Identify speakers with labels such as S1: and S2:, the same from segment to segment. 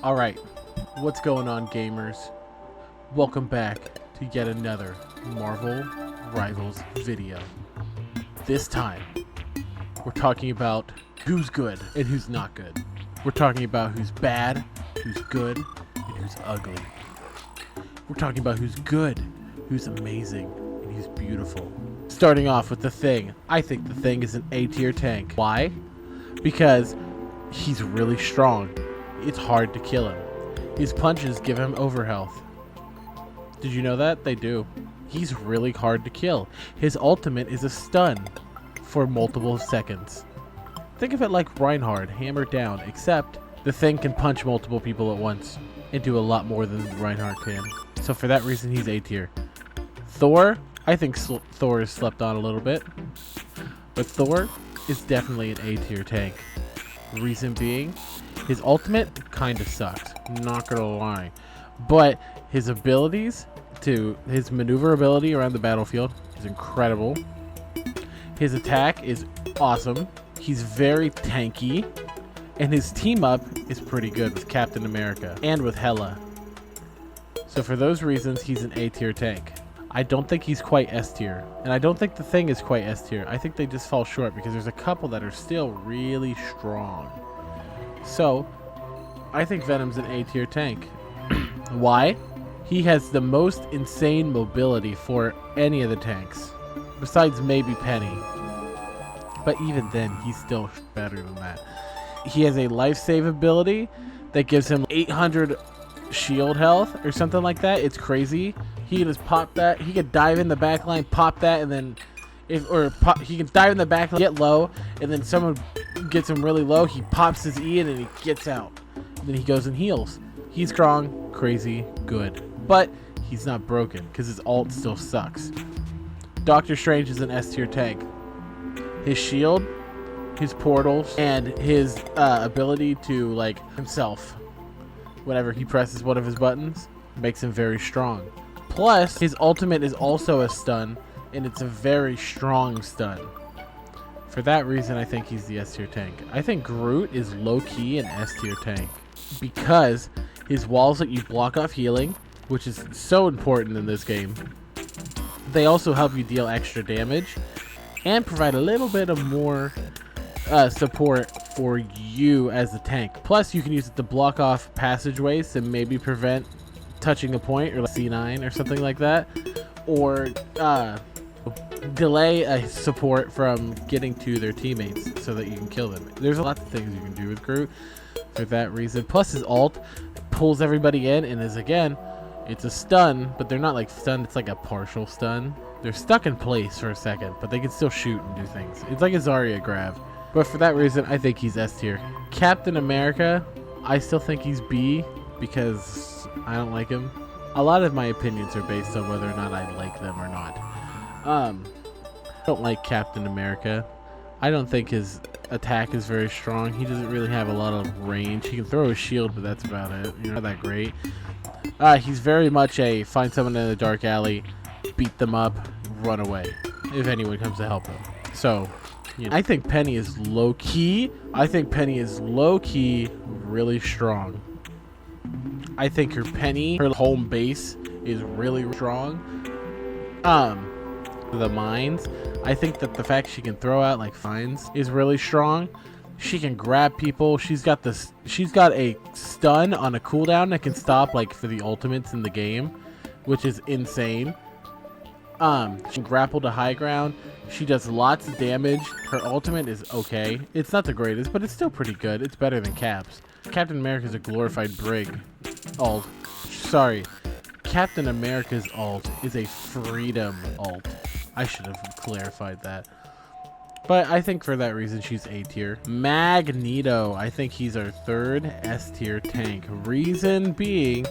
S1: Alright, what's going on, gamers? Welcome back to yet another Marvel Rivals video. This time, we're talking about who's good and who's not good. We're talking about who's bad, who's good, and who's ugly. We're talking about who's good, who's amazing, and who's beautiful. Starting off with The Thing. I think The Thing is an A-tier tank. Why? Because he's really strong. It's hard to kill him. His punches give him overhealth. Did you know that? They do. He's really hard to kill. His ultimate is a stun for multiple seconds. Think of it like Reinhardt, hammered down, except The Thing can punch multiple people at once and do a lot more than Reinhardt can. So for that reason, he's A tier. Thor, I think Thor is slept on a little bit, but Thor is definitely an A tier tank. Reason being, his ultimate kind of sucks, not gonna lie, but his abilities his maneuverability around the battlefield is incredible. His attack is awesome. He's very tanky, and his team up is pretty good with Captain America and with Hela. So for those reasons, he's an A tier tank. I don't think he's quite S tier, and I don't think The Thing is quite S tier. I think they just fall short because there's a couple that are still really strong. So I think Venom's an A tier tank. Why? He has the most insane mobility for any of the tanks, besides maybe Penny. But even then, he's still better than that. He has a life save ability that gives him 800 shield health or something like that. It's crazy. He can just pop that. He could dive in the back line, pop that, and then he can dive in the back line, get low, and then someone gets him really low. He pops his E in and he gets out. And then he goes and heals. He's strong, crazy, good. But he's not broken because his ult still sucks. Doctor Strange is an S tier tank. His shield, his portals, and his ability to, like, himself, whenever he presses one of his buttons, makes him very strong. Plus, his ultimate is also a stun, and it's a very strong stun. For that reason, I think he's the S tier tank. I think Groot is low-key an S tier tank because his walls let you block off healing, which is so important in this game. They also help you deal extra damage and provide a little bit of more support for you as a tank. Plus, you can use it to block off passageways to maybe prevent touching a point, or like C9 or something like that, or delay a support from getting to their teammates so that you can kill them. There's a lot of things you can do with Groot for that reason. Plus, his ult pulls everybody in and is, again, it's a stun, but they're not like stunned. It's like a partial stun. They're stuck in place for a second, but they can still shoot and do things. It's like a Zarya grab. But for that reason, I think he's S tier. Captain America, I still think he's B because I don't like him. A lot of my opinions are based on whether or not I like them or not. I don't like Captain America. I don't think his attack is very strong. He doesn't really have a lot of range. He can throw a shield, but that's about it. Not that great. He's very much a find someone in a dark alley, beat them up, run away if anyone comes to help him. So, I think Penny is low-key. I think Penny is low-key really strong. I think her home base is really strong. The mines, I think that the fact she can throw out like fines is really strong. She can grab people. She's got a stun on a cooldown that can stop like for the ultimates in the game, which is insane. She can grapple to high ground. She does lots of damage. Her ultimate is okay. It's not the greatest, but it's still pretty good. It's better than Cap's. Captain America is a glorified brig. Ult. Sorry. Captain America's ult is a freedom ult. I should have clarified that. But I think for that reason, she's A tier. Magneto, I think he's our third S tier tank. Reason being,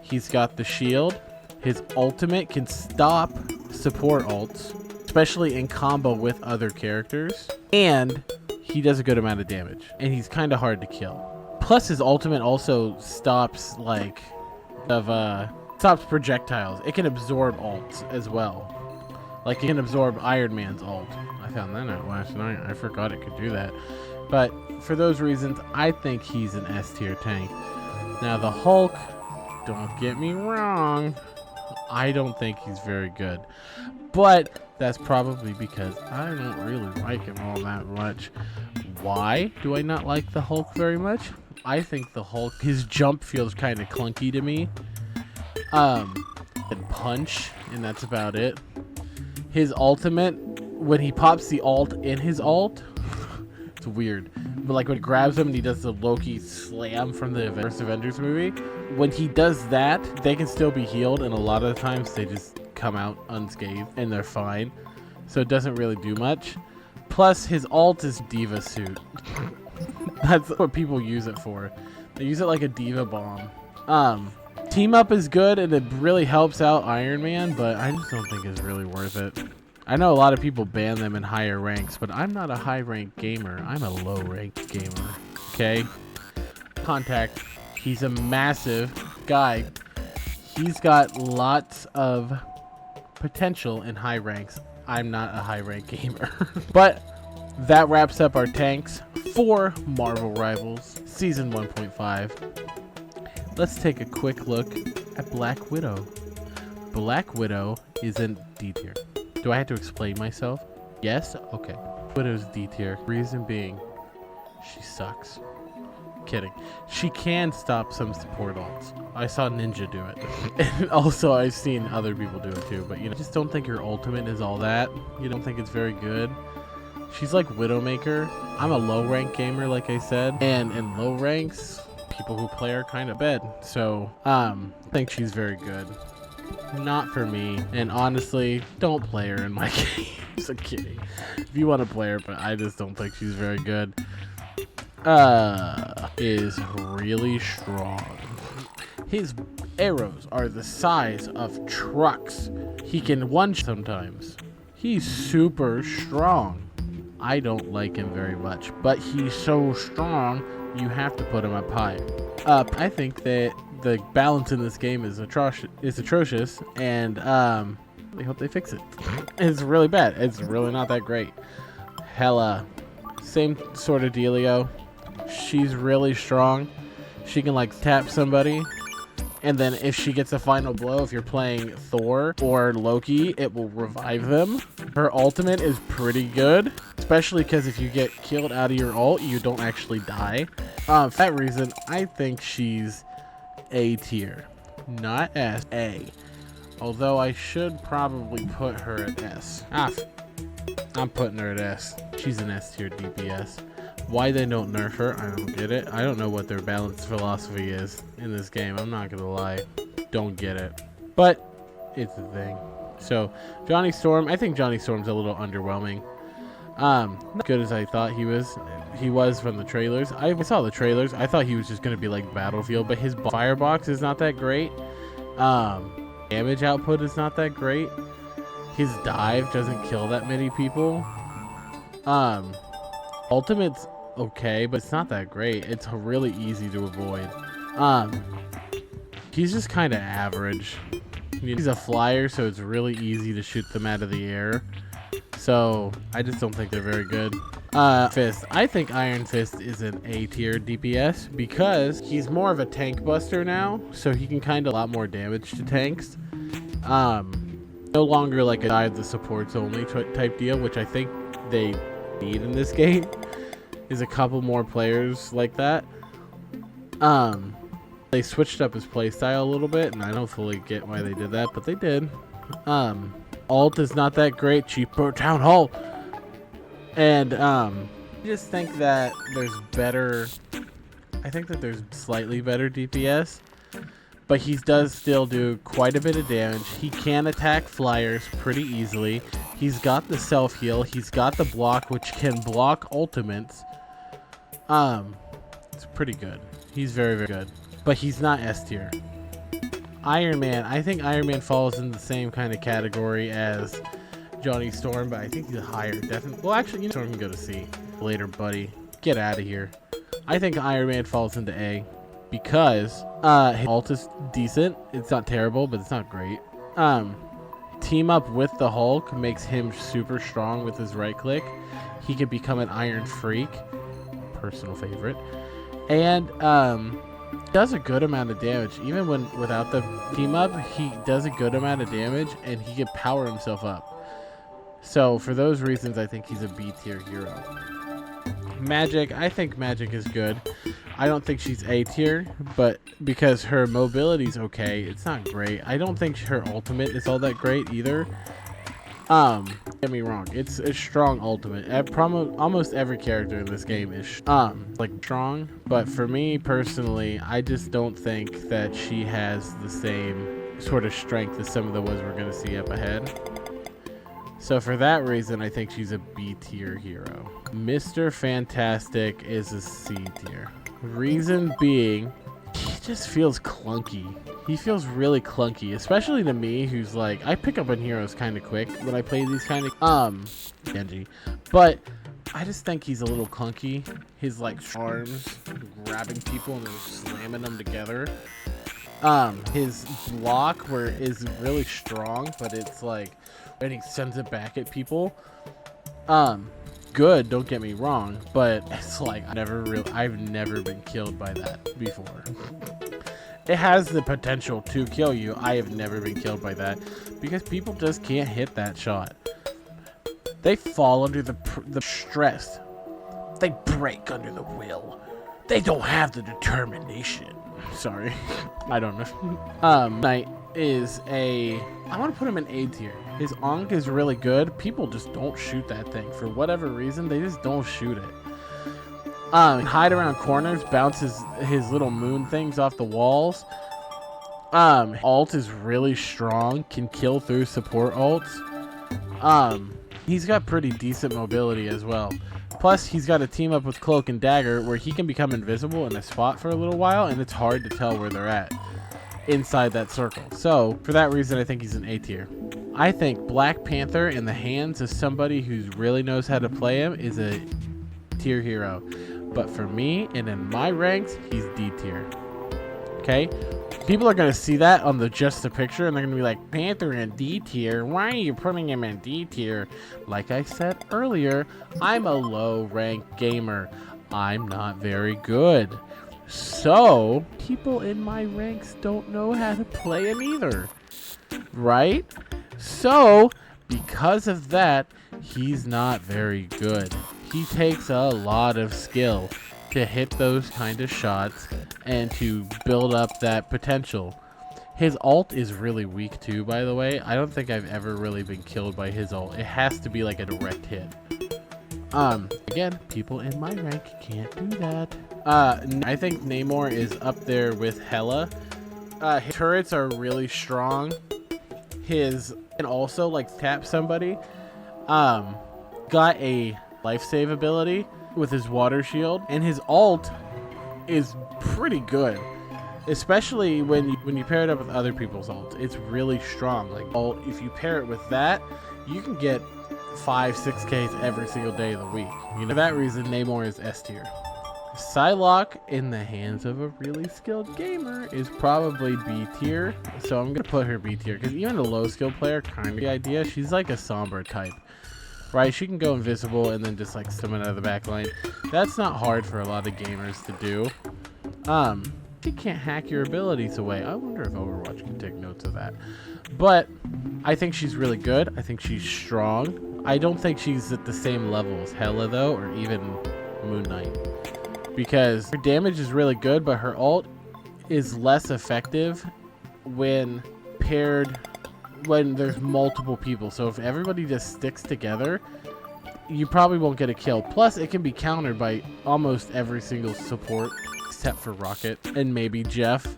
S1: he's got the shield. His ultimate can stop support ults, especially in combo with other characters. And he does a good amount of damage. And he's kind of hard to kill. Plus, his ultimate also stops, stops projectiles. It can absorb ults as well. Like, it can absorb Iron Man's ult. I found that out last night. I forgot it could do that. But for those reasons, I think he's an S tier tank. Now the Hulk, don't get me wrong, I don't think he's very good. But that's probably because I don't really like him all that much. Why do I not like the Hulk very much? I think the Hulk, his jump feels kind of clunky to me. And punch, and that's about it. His ultimate, when he pops the alt in his alt, it's weird. But like when it grabs him and he does the Loki slam from the first Avengers movie, when he does that, they can still be healed, and a lot of the times they just come out unscathed and they're fine. So it doesn't really do much. Plus his alt is Diva suit. That's what people use it for. They use it like a Diva bomb. Team up is good and it really helps out Iron Man, but I just don't think it's really worth it. I know a lot of people ban them in higher ranks, but I'm not a high rank gamer. I'm a low rank gamer. Okay? Contact. He's a massive guy. He's got lots of potential in high ranks. I'm not a high rank gamer. But that wraps up our tanks for Marvel Rivals Season 1.5. Let's take a quick look at Black Widow. Black Widow is in D tier. Do I have to explain myself? Yes? Okay. Widow's D tier. Reason being, she sucks. Kidding. She can stop some support ults. I saw Ninja do it. And also I've seen other people do it too, but you know, I just don't think her ultimate is all that. You don't think it's very good. She's like Widowmaker. I'm a low rank gamer, like I said, and in low ranks, people who play are kind of bad. So, I think she's very good. Not for me. And honestly, don't play her in my games. I'm kidding. If you want to play her, but I just don't think she's very good. Is really strong. His arrows are the size of trucks. He can one sometimes. He's super strong. I don't like him very much, but he's so strong, you have to put him up high. I think that the balance in this game is atrocious, and I hope they fix it. It's really bad. It's really not that great. Hella. Same sort of dealio. She's really strong. She can like tap somebody, and then if she gets a final blow, if you're playing Thor or Loki, it will revive them. Her ultimate is pretty good, especially because if you get killed out of your ult, you don't actually die. For that reason, I think she's A tier, not S, A. Although I should probably put her at S. I'm putting her at S. She's an S tier DPS. Why they don't nerf her, I don't get it. I don't know what their balance philosophy is in this game. I'm not gonna lie. Don't get it. But it's a thing. So, Johnny Storm, I think Johnny Storm's a little underwhelming. Not good as I thought he was. He was from the trailers. I saw the trailers. I thought he was just gonna be like Battlefield, but his firebox is not that great. Damage output is not that great. His dive doesn't kill that many people. Ultimate's okay, but it's not that great. It's really easy to avoid. He's just kind of average. He's a flyer, so it's really easy to shoot them out of the air. So I just don't think they're very good. Fist. I think Iron Fist is an A tier DPS because he's more of a tank buster now, so he can kind of a lot more damage to tanks. No longer like a dive the supports only type deal, which I think they need in this game. Is a couple more players like that. They switched up his playstyle a little bit, and I don't fully get why they did that, but they did. Alt is not that great. Cheapo Town Hall. And I just think that there's better. I think that there's slightly better DPS, but he does still do quite a bit of damage. He can attack flyers pretty easily. He's got the self heal. He's got the block, which can block ultimates. It's pretty good. He's very, very good. But he's not S tier. Iron Man. I think Iron Man falls in the same kind of category as Johnny Storm, but I think he's higher. Definitely. Well, actually, Storm can go to C. Later, buddy. Get out of here. I think Iron Man falls into A because his ult is decent. It's not terrible, but it's not great. Team up with the Hulk makes him super strong with his right click. He can become an Iron Freak. Personal favorite. And Does a good amount of damage. Even when without the team up, he does a good amount of damage, and he can power himself up. So for those reasons, I think he's a B tier hero. Magic, I think Magic is good. I don't think she's A tier, but because her mobility's okay, it's not great. I don't think her ultimate is all that great either. Get me wrong, it's a strong ultimate. Almost every character in this game is like strong, but for me personally, I just don't think that she has the same sort of strength as some of the ones we're gonna see up ahead. So for that reason, I think she's a B tier hero. Mr. Fantastic is a C tier. Reason being, he just feels clunky. He feels really clunky, especially to me, who's like, I pick up on heroes kind of quick when I play these kind of Genji, but I just think he's a little clunky. His like arms grabbing people and then slamming them together. His block is really strong, but it's like when he sends it back at people, good, don't get me wrong, but it's like I've never been killed by that before. It has the potential to kill you. I have never been killed by that because people just can't hit that shot. They fall under the stress. They break under the will. They don't have the determination. Sorry, I don't know. Knight is I want to put him in A tier. His Ankh is really good. People just don't shoot that thing for whatever reason. They just don't shoot it. Hide around corners, bounces his little moon things off the walls. Ult is really strong, can kill through support ults. He's got pretty decent mobility as well. Plus, he's got a team up with Cloak and Dagger where he can become invisible in a spot for a little while, and it's hard to tell where they're at inside that circle. So, for that reason, I think he's an A tier. I think Black Panther in the hands of somebody who really knows how to play him is a tier hero. But for me, and in my ranks, he's D tier. Okay? People are going to see that on just the picture, and they're going to be like, Panther in D tier? Why are you putting him in D tier? Like I said earlier, I'm a low-rank gamer. I'm not very good. So, people in my ranks don't know how to play him either. Right? So, because of that, he's not very good. He takes a lot of skill to hit those kind of shots and to build up that potential. His ult is really weak too, by the way. I don't think I've ever really been killed by his ult. It has to be like a direct hit. Again, people in my rank can't do that. I think Namor is up there with Hela. His turrets are really strong. And also like tap somebody. Got a life save ability with his water shield, and his ult is pretty good, especially when you pair it up with other people's ult. It's really strong. Like if you pair it with that, you can get 5-6Ks every single day of the week. You know, for that reason, Namor is S tier. Psylocke in the hands of a really skilled gamer is probably B tier, so I'm gonna put her B tier because even a low skill player kind of the idea. She's like a Sombra type. Right, she can go invisible and then just like summon out of the back line. That's not hard for a lot of gamers to do. She can't hack your abilities away. I wonder if Overwatch can take notes of that. But I think she's really good. I think she's strong. I don't think she's at the same level as Hela though, or even Moon Knight. Because her damage is really good, but her ult is less effective when there's multiple people. So if everybody just sticks together, you probably won't get a kill. Plus, it can be countered by almost every single support except for Rocket and maybe Jeff.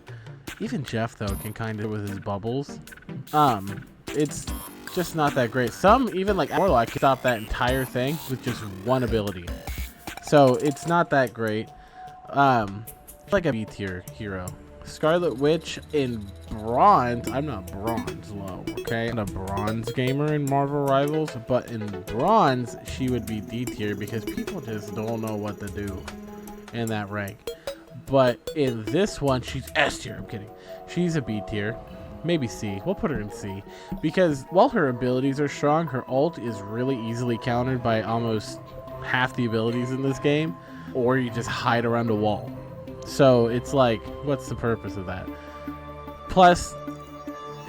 S1: Even Jeff, though, can kind of with his bubbles. It's just not that great. Some, even like Warlock, can stop that entire thing with just one ability. So it's not that great. Like a B tier hero. Scarlet Witch in bronze. I'm not bronze low, okay? I'm not a bronze gamer in Marvel Rivals, but in bronze, she would be D tier because people just don't know what to do in that rank. But in this one, she's S tier. I'm kidding. She's a B tier. Maybe C. We'll put her in C. Because while her abilities are strong, her ult is really easily countered by almost half the abilities in this game. Or you just hide around a wall. So it's like, what's the purpose of that? Plus,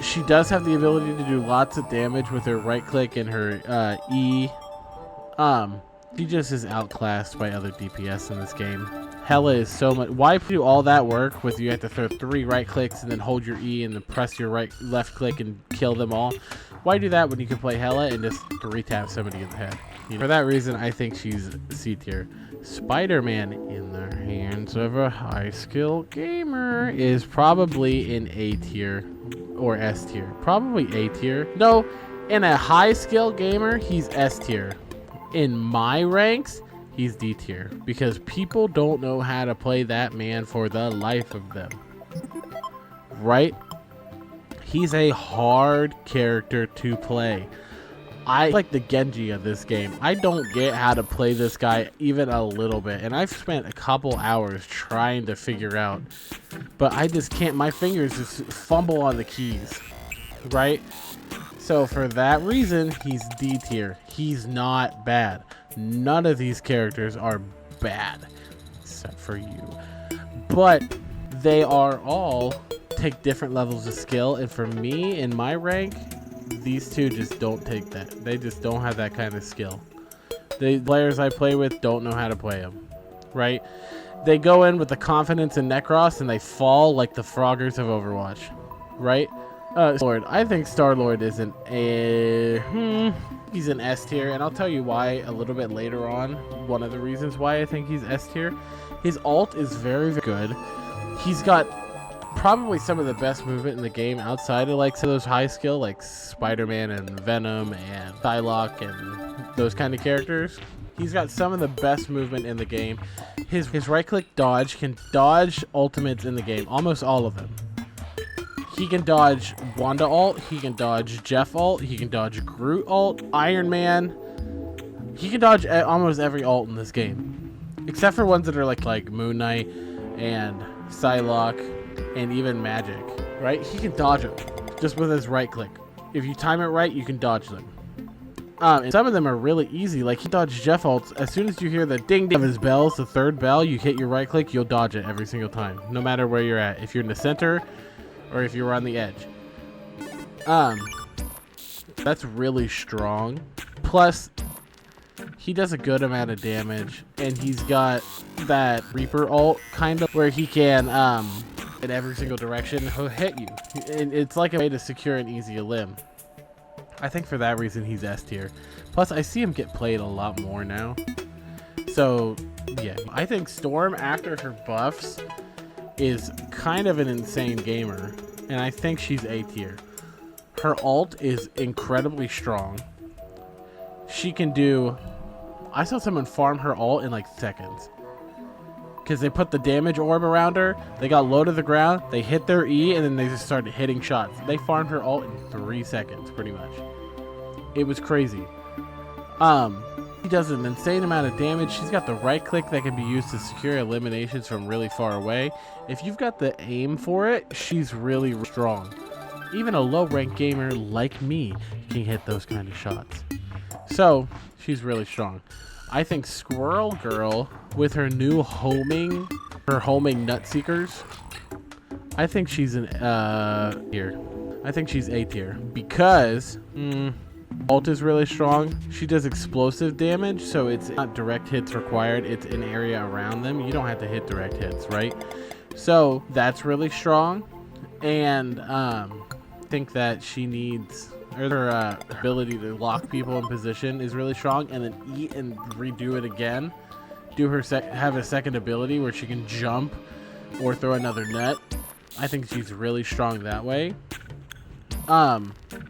S1: she does have the ability to do lots of damage with her right click and her E. She just is outclassed by other DPS in this game. Hella is so much. Why do all that work with you have to throw 3 right clicks and then hold your E and then press your left click and kill them all? Why do that when you can play Hella and just 3-tap somebody in the head? You know, for that reason, I think she's C tier. Spider-Man in the hands of a high skill gamer is probably in A tier or S tier. Probably A tier. No, in a high skill gamer, he's S tier. In my ranks, he's D tier because people don't know how to play that man for the life of them. Right? He's a hard character to play. I like the Genji of this game. I don't get how to play this guy even a little bit, and I've spent a couple hours trying to figure out, but I just can't. My fingers just fumble on the keys, right? So for that reason, he's D tier. He's not bad. None of these characters are bad, except for you. But they are all take different levels of skill, and for me, in my rank, these two just don't take that. They just don't have that kind of skill. The players I play with don't know how to play them, right? They go in with the confidence in Necros, and they fall like the Froggers of Overwatch, right? Lord, I think Star-Lord is an he's an S tier, and I'll tell you why a little bit later on. One of the reasons why I think he's S tier, his ult is very, very good. He's got probably some of the best movement in the game outside of like some of those high skill like Spider-Man and Venom and Psylocke and those kind of characters. He's got some of the best movement in the game. His right click dodge can dodge ultimates in the game, almost all of them. He can dodge Wanda ult, he can dodge Jeff ult, he can dodge Groot ult, Iron Man. He can dodge almost every ult in this game. Except for ones that are like Moon Knight and Psylocke and even Magic, right? He can dodge them just with his right click. If you time it right, you can dodge them. And some of them are really easy, like he dodged Jeff ults. As soon as you hear the ding ding of his bells, the third bell, you hit your right click, you'll dodge it every single time, no matter where you're at. If you're in the center, or if you were on the edge. That's really strong. Plus, he does a good amount of damage, and he's got that Reaper ult, kind of, where he can, in every single direction, he'll hit you. And it's like a way to secure an easy limb. I think for that reason, he's S tier. Plus, I see him get played a lot more now. So, yeah. I think Storm, after her buffs, is kind of an insane gamer, and I think she's A tier. Her ult is incredibly strong. She can do... I saw someone farm her ult in like seconds. Because they put the damage orb around her, they got low to the ground, they hit their E, and then they just started hitting shots. They farmed her ult in 3 seconds, pretty much. It was crazy. She does an insane amount of damage. She's got the right click that can be used to secure eliminations from really far away. If you've got the aim for it, she's really strong. Even a low rank gamer like me can hit those kind of shots. So, she's really strong. I think Squirrel Girl, with her new homing Nutseekers, I think she's an tier. I think she's A tier because ult is really strong. She does explosive damage, so it's not direct hits required. It's an area around them. You don't have to hit direct hits, right? So that's really strong. And I think that she needs, or her ability to lock people in position is really strong, and then eat and redo it again. Do her have a second ability where she can jump or throw another net. I think she's really strong that way. I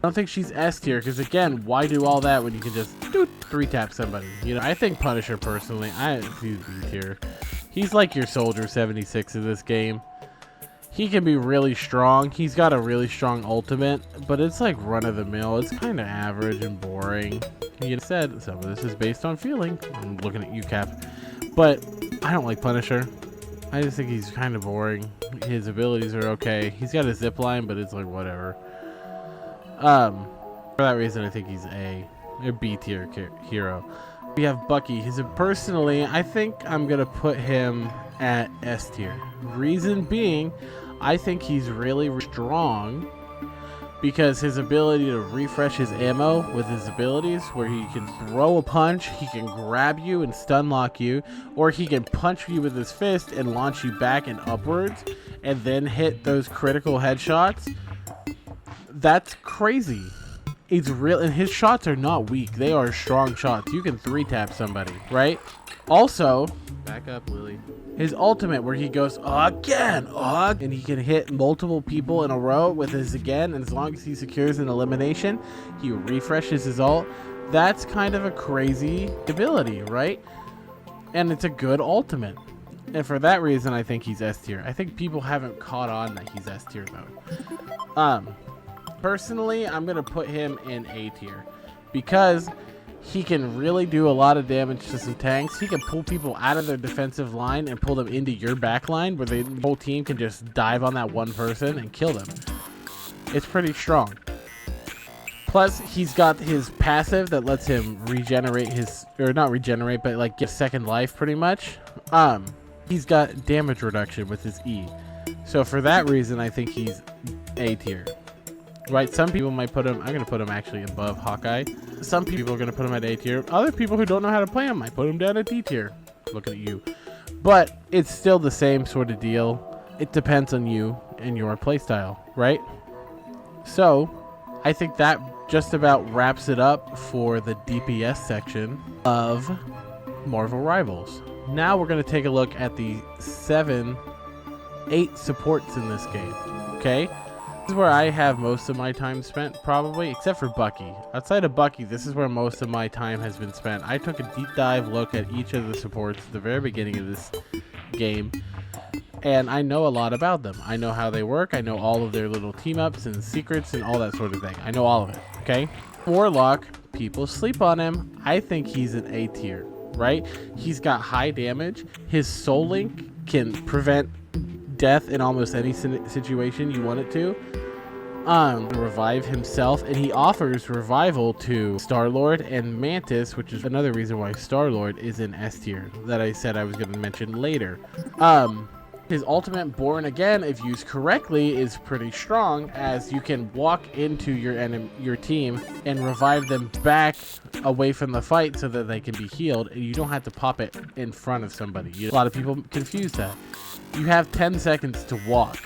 S1: don't think she's S tier because, again, why do all that when you can just 3-tap somebody? You know, I think Punisher personally, he's B tier. He's like your Soldier 76 in this game. He can be really strong. He's got a really strong ultimate, but it's like run-of-the-mill. It's kind of average and boring. You said some of this is based on feeling. I'm looking at you, Cap. But I don't like Punisher. I just think he's kind of boring. His abilities are okay. He's got a zip line, but it's like whatever. For that reason, I think he's a B tier hero. We have Bucky. Personally, I think I'm going to put him at S tier. Reason being, I think he's really strong because his ability to refresh his ammo with his abilities, where he can throw a punch, he can grab you and stun lock you, or he can punch you with his fist and launch you back and upwards and then hit those critical headshots. That's crazy. It's real, and his shots are not weak. They are strong shots. You can 3-tap somebody, right? Also, back up, Lily. His ultimate, where he goes again, and he can hit multiple people in a row with his again, and as long as he secures an elimination, he refreshes his ult. That's kind of a crazy ability, right? And it's a good ultimate. And for that reason, I think he's S tier. I think people haven't caught on that he's S tier, though. Personally, I'm going to put him in A tier because he can really do a lot of damage to some tanks. He can pull people out of their defensive line and pull them into your back line where the whole team can just dive on that one person and kill them. It's pretty strong. Plus, he's got his passive that lets him regenerate his, or not regenerate, but like get second life pretty much. He's got damage reduction with his E. So for that reason, I think he's A tier. Right, some people might put him, I'm going to put him actually above Hawkeye. Some people are going to put him at A tier. Other people who don't know how to play him might put him down at D tier. Looking at you. But it's still the same sort of deal. It depends on you and your playstyle, right? So, I think that just about wraps it up for the DPS section of Marvel Rivals. Now we're going to take a look at the 8 supports in this game, okay? This is where I have most of my time spent, probably, except for Bucky. Outside of Bucky, this is where most of my time has been spent. I took a deep dive look at each of the supports at the very beginning of this game, and I know a lot about them. I know how they work. I know all of their little team-ups and secrets and all that sort of thing. I know all of it, okay? Warlock, people sleep on him. I think he's an A tier, right? He's got high damage. His Soul Link can prevent death in almost any situation you want it to. Revive himself, and he offers revival to Star-Lord and Mantis, which is another reason why Star-Lord is in S tier that I said I was going to mention later. His ultimate, Born Again, if used correctly, is pretty strong, as you can walk into your team and revive them back away from the fight so that they can be healed, and you don't have to pop it in front of somebody. A lot of people confuse that. You have 10 seconds to walk,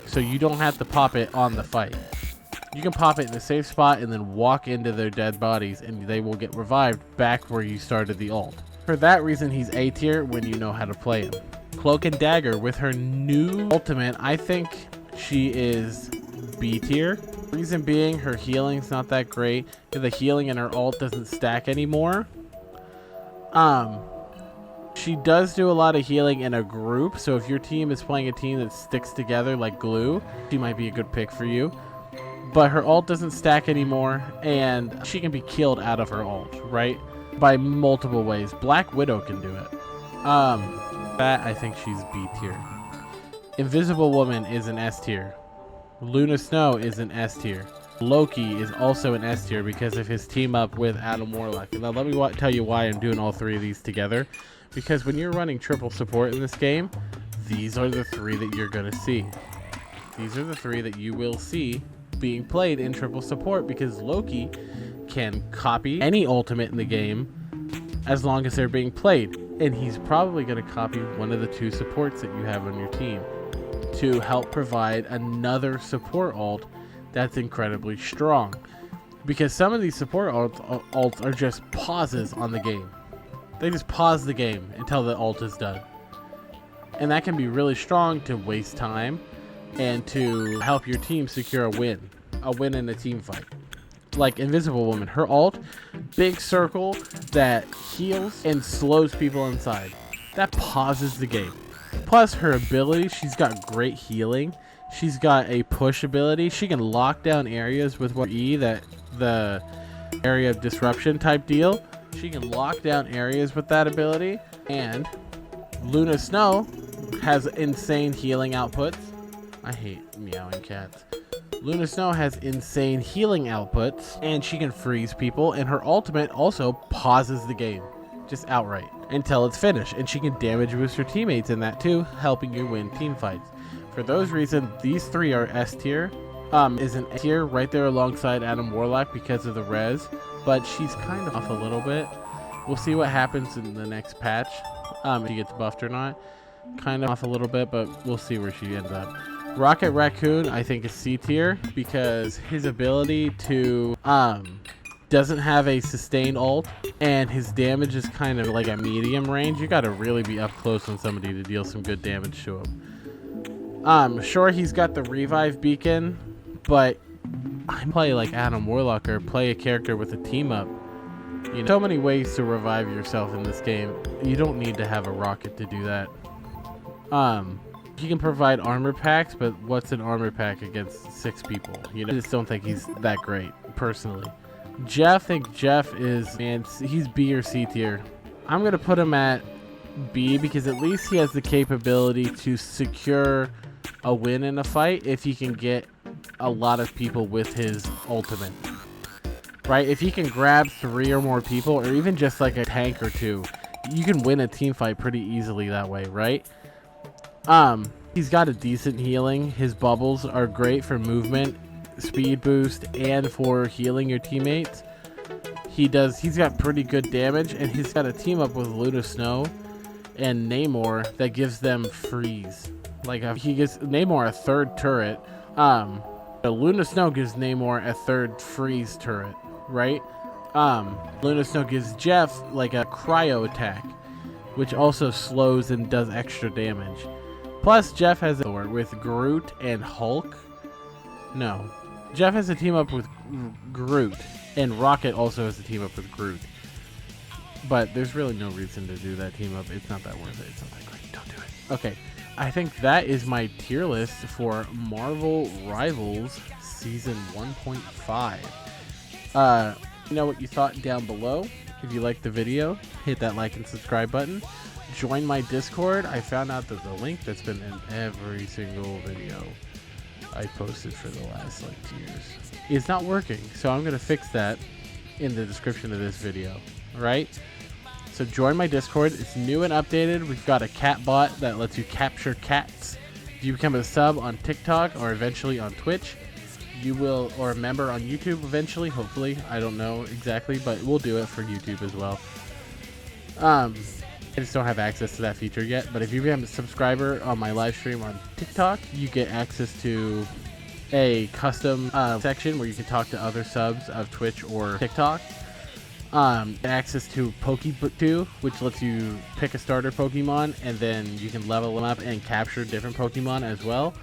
S1: so you don't have to pop it on the fight. You can pop it in a safe spot and then walk into their dead bodies, and they will get revived back where you started the ult. For that reason, he's A tier when you know how to play him. Cloak and Dagger, with her new ultimate, I think she is B tier. Reason being, her healing's not that great. The healing in her ult doesn't stack anymore. She does do a lot of healing in a group, so if your team is playing a team that sticks together like glue, she might be a good pick for you. But her ult doesn't stack anymore, and she can be killed out of her ult, right? By multiple ways. Black Widow can do it. That, I think she's B tier. Invisible Woman is an S tier. Luna Snow is an S tier. Loki is also an S tier because of his team up with Adam Warlock. And now let me tell you why I'm doing all 3 of these together. Because when you're running triple support in this game, these are the 3 that you're going to see. These are the 3 that you will see being played in triple support, because Loki can copy any ultimate in the game as long as they're being played. And he's probably going to copy one of the 2 supports that you have on your team to help provide another support ult that's incredibly strong. Because some of these support ults are just pauses on the game. They just pause the game until the ult is done. And that can be really strong to waste time and to help your team secure a win in a team fight. Like Invisible Woman, her ult, big circle that heals and slows people inside. That pauses the game. Plus her ability, she's got great healing. She's got a push ability. She can lock down areas with what E, that the area of disruption type deal. She can lock down areas with that ability. And Luna Snow has insane healing outputs. I hate meowing cats. Luna Snow has insane healing outputs, and she can freeze people, and her ultimate also pauses the game. just outright, until it's finished. And she can damage boost her teammates in that too, helping you win team fights. For those reasons, these three are S tier. Is an A tier right there alongside Adam Warlock because of the res, but she's kind of off a little bit. We'll see what happens in the next patch, if she gets buffed or not. Kind of off a little bit, but we'll see where she ends up. Rocket Raccoon, I think, is C tier because his ability to doesn't have a sustained ult, and his damage is kind of like a medium range. You got to really be up close on somebody to deal some good damage to him. Sure, he's got the revive beacon, but I play like Adam Warlock or play a character with a team up. You know, so many ways to revive yourself in this game. You don't need to have a rocket to do that. He can provide armor packs, but what's an armor pack against 6 people? You know, I just don't think he's that great, personally. Jeff, I think Jeff is, man, he's B or C tier. I'm going to put him at B because at least he has the capability to secure a win in a fight if he can get a lot of people with his ultimate. Right? If he can grab 3 or more people, or even just like a tank or 2, you can win a team fight pretty easily that way, right? He's got a decent healing. His bubbles are great for movement, speed boost, and for healing your teammates. He's got pretty good damage, and he's got a team up with Luna Snow and Namor that gives them freeze. Like, he gives Namor a 3rd turret. Luna Snow gives Namor a 3rd freeze turret, right? Luna Snow gives Jeff like a cryo attack, which also slows and does extra damage. Plus, Jeff has a with Groot and Hulk. No. Jeff has a team up with Groot, and Rocket also has a team up with Groot. But there's really no reason to do that team up. It's not that worth it. It's not that great. Don't do it. Okay. I think that is my tier list for Marvel Rivals Season 1.5. Let me know what you thought down below. If you liked the video, hit that like and subscribe button. Join my Discord. I found out that the link that's been in every single video I posted for the last 2 years is not working. So I'm going to fix that in the description of this video. Right? So join my Discord. It's new and updated. We've got a cat bot that lets you capture cats. If you become a sub on TikTok or eventually on Twitch, you will, or a member on YouTube eventually, hopefully. I don't know exactly, but we'll do it for YouTube as well. I just don't have access to that feature yet, but if you become a subscriber on my live stream on TikTok, you get access to a custom section where you can talk to other subs of Twitch or TikTok. Access to Pokeboo, which lets you pick a starter Pokemon, and then you can level them up and capture different Pokemon as well.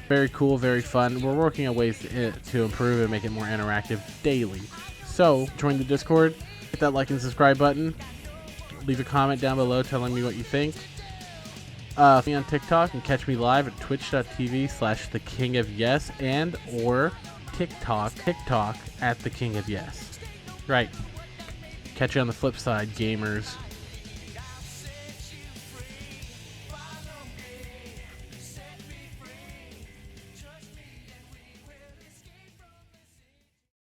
S1: Very cool, very fun. We're working on ways to improve and make it more interactive daily. So, join the Discord, hit that like and subscribe button, leave a comment down below telling me what you think. Follow me on TikTok and catch me live at twitch.tv/TheKingofYes and or TikTok at TheKingofYes. Right. Catch you on the flip side, gamers.